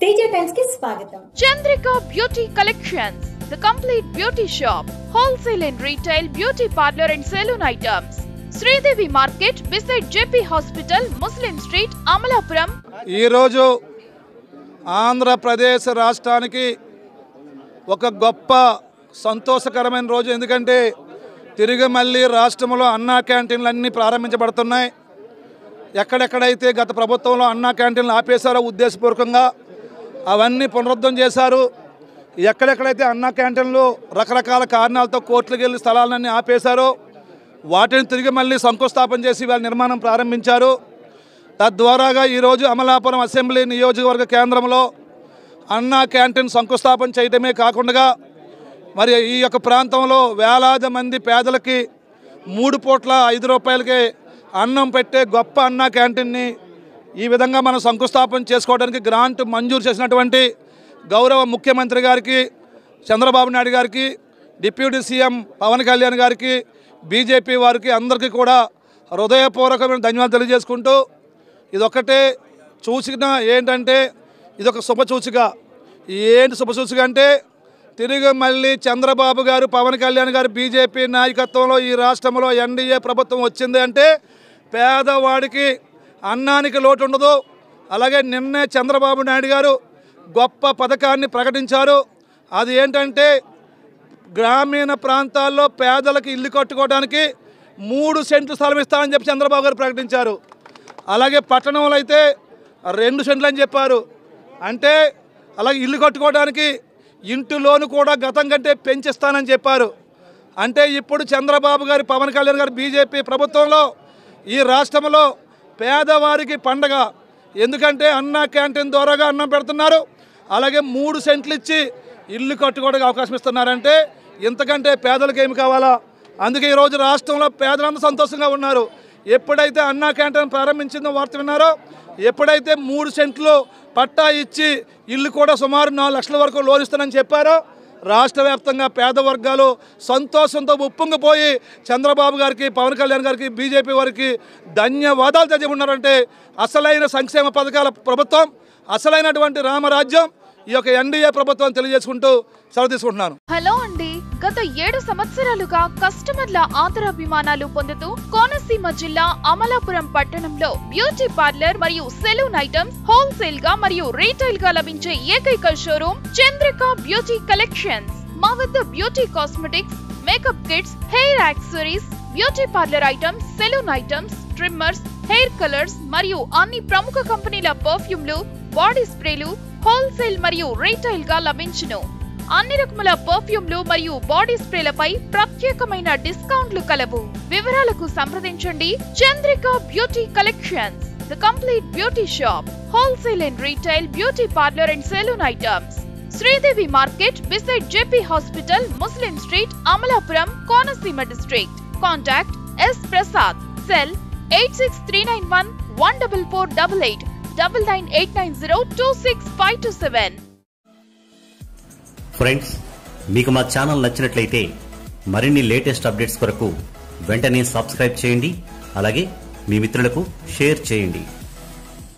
Teja times కి స్వాగతం. Chandrika beauty collections, the complete beauty shop, wholesale and retail beauty parlor and saloon items. Sridevi market beside JP hospital, Muslim street, Amalapuram. ఈ రోజు ఆంధ్రప్రదేశ్ రాష్ట్రానికి ఒక గొప్ప సంతోషకరమైన రోజు. ఎందుకంటే తిరిగి మళ్ళీ రాష్ట్రంలో అన్నా క్యాంటీన్లు అన్నీ ప్రారంభించబడుతున్నాయి. ఎక్కడెక్కడైతే గత ప్రభుత్వంలో అన్నా క్యాంటీన్లు ఆపేశారో ఉద్దేశపూర్వకంగా అవన్నీ పునరుద్ధరణ చేశారు. ఎక్కడెక్కడైతే అన్నా క్యాంటీన్లు రకరకాల కారణాలతో కోర్టులకు వెళ్ళి స్థలాలన్నీ ఆపేశారో వాటిని తిరిగి మళ్ళీ శంకుస్థాపన చేసి వాళ్ళ నిర్మాణం ప్రారంభించారు. తద్వారాగా ఈరోజు అమలాపురం అసెంబ్లీ నియోజకవర్గ కేంద్రంలో అన్నా క్యాంటీన్ శంకుస్థాపన చేయడమే కాకుండా మరి ఈ యొక్క ప్రాంతంలో వేలాది మంది పేదలకి 3 పూట్ల 5 రూపాయలకే అన్నం పెట్టే గొప్ప అన్నా క్యాంటీన్ని ఈ విధంగా మనం శంకుస్థాపన చేసుకోవడానికి గ్రాంట్ మంజూరు చేసినటువంటి గౌరవ ముఖ్యమంత్రి గారికి, చంద్రబాబు నాయుడు గారికి, డిప్యూటీ సీఎం పవన్ కళ్యాణ్ గారికి, బీజేపీ వారికి అందరికీ కూడా హృదయపూర్వకమైన ధన్యవాదాలు తెలియజేసుకుంటూ ఇదొక్కటే సూచిక. ఏంటంటే ఇదొక శుభసూచిక. ఏంటి శుభసూచిక అంటే తిరిగి మళ్ళీ చంద్రబాబు గారు, పవన్ కళ్యాణ్ గారు బీజేపీ నాయకత్వంలో ఈ రాష్ట్రంలో ఎన్డీఏ ప్రభుత్వం వచ్చింది అంటే పేదవాడికి అన్నానికి లోటు ఉండదు. అలాగే నిన్నే చంద్రబాబు నాయుడు గారు గొప్ప పథకాన్ని ప్రకటించారు. అది ఏంటంటే గ్రామీణ ప్రాంతాల్లో పేదలకు ఇల్లు కట్టుకోవడానికి 3 సెంట్లు స్థలం ఇస్తామని చెప్పి చంద్రబాబు గారు ప్రకటించారు. అలాగే పట్టణంలో అయితే 2 సెంట్లు అని చెప్పారు. అంటే అలాగే ఇల్లు కట్టుకోవడానికి ఇంటి లోను కూడా గతం కంటే పెంచిస్తానని చెప్పారు. అంటే ఇప్పుడు చంద్రబాబు గారు, పవన్ కళ్యాణ్ గారు బీజేపీ ప్రభుత్వంలో ఈ రాష్ట్రంలో పేదవారికి పండగ. ఎందుకంటే అన్నా క్యాంటీన్ ద్వారాగా అన్నం పెడుతున్నారు. అలాగే 3 సెంట్లు ఇచ్చి ఇల్లు కట్టుకోవడానికి అవకాశం ఇస్తున్నారంటే ఇంతకంటే పేదలకు ఏమి కావాలా? అందుకే ఈరోజు రాష్ట్రంలో పేదలందరూ సంతోషంగా ఉన్నారు. ఎప్పుడైతే అన్నా క్యాంటీన్ ప్రారంభించిందో వార్త విన్నారో, ఎప్పుడైతే 3 సెంట్లు పట్టా ఇచ్చి ఇల్లు కూడా సుమారు 4 లక్షల వరకు లోన్ ఇస్తానని చెప్పారో రాష్ట్ర వ్యాప్తంగా పేద వర్గాలు సంతోషంతో ఉప్పొంగిపోయి చంద్రబాబు గారికి, పవన్ కళ్యాణ్ గారికి, బీజేపీ వారికి ధన్యవాదాలు తెలియజేస్తున్నారంటే అసలైన సంక్షేమ పథకాల ప్రభుత్వం, అసలైనటువంటి రామరాజ్యం ఈ యొక్క ఎన్డీఏ ప్రభుత్వం తెలియజేసుకుంటూ సెలవు తీసుకుంటున్నాను. హలో అండి, గత 7 సంవత్సరాలుగా కస్టమర్ల ఆదరాభిమానాలు పొందుతూ కోనసీమ జిల్లా అమలాపురం పట్టణంలో బ్యూటీ పార్లర్ మరియు సెలూన్ ఐటమ్స్ హోల్సేల్ గా మరియు రీటైల్ గా లభించే ఏకైక షోరూమ్ చంద్రిక బ్యూటీ కలెక్షన్స్. మా వద్ద beauty cosmetics, makeup kits, hair accessories, beauty parlour items, salon items, trimmers, hair colours మరియు అన్ని ప్రముఖ కంపెనీల పర్ఫ్యూమ్లు, బాడీ స్ప్రేలు హోల్సేల్ మరియు రీటైల్ గా లభించును. అన్ని రకముల పర్ఫ్యూమ్లు మరియు బాడీ స్ప్రేలపై ప్రత్యేకమైన డిస్కౌంట్లు కలవు. వివరాలకు సంప్రదించండి Chandrika beauty collections, the complete beauty shop, wholesale and retail beauty parlour and salon items. Sridevi market beside JP hospital, Muslim street, Amalapuram, Konaseema district. Contact S Prasad, cell 8639114488 9989026527. Friends, మీకు మా ఛానల్ నచ్చినట్లయితే మరిన్ని లేటెస్ట్ అప్డేట్స్ కొరకు వెంటనే సబ్స్క్రైబ్ చేయండి. అలాగే మీ మిత్రులకు షేర్ చేయండి.